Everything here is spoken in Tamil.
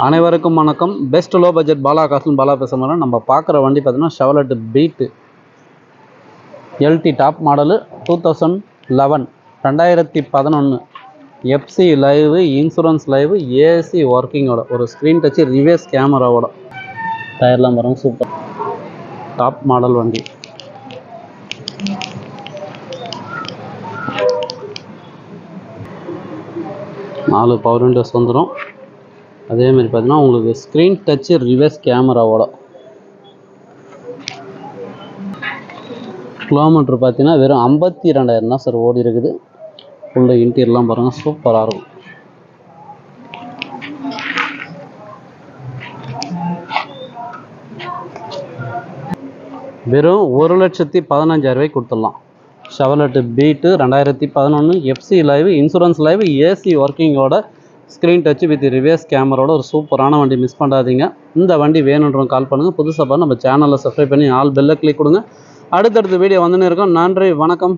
அனைவருக்கும் வணக்கம். பெஸ்ட் லோ பட்ஜெட் பாலா காசுன்னு பாலா பேச மாதிரி நம்ம பார்க்குற வண்டி பார்த்தீங்கன்னா Chevrolet Beat LT top model 2011 2011 FC live, insurance live, AC ஒர்க்கிங்கோட ஒரு ஸ்க்ரீன் டச்சு ரிவர்ஸ் கேமராவோட டயர்லாம் பாருங்கள், சூப்பர் டாப் மாடல் வண்டி. நாலு பவர் விண்டோஸ் வந்துடும். அதேமாதிரி பார்த்தீங்கன்னா உங்களுக்கு ஸ்க்ரீன் டச்சு ரிவர்ஸ் கேமராவோட. கிலோமீட்டர் பார்த்தீங்கன்னா வெறும் 52,000 தான் சார் ஓடி இருக்குது. உள்ள இன்டீரியர்லாம் பாருங்கள், சூப்பராக இருக்கும். வெறும் 1,15,000 கொடுத்துடலாம். Chevrolet Beat 2011 FC live, insurance live, AC ஒர்க்கிங்கோட ஸ்க்ரீன் டச்சு வித் ரிவர்ஸ் கேமராவோட ஒரு சூப்பரான வண்டி. மிஸ் பண்ணாதீங்க. இந்த வண்டி வேணுன்றவங்க கால் பண்ணுங்கள். புதுசாக நம்ம சேனலில் சப்ஸ்கிரைப் பண்ணி ஆல் பெல்லை கிளிக் கொடுங்க. அடுத்தடுத்த வீடியோ வந்துன்னு இருக்கோம். நன்றி, வணக்கம்.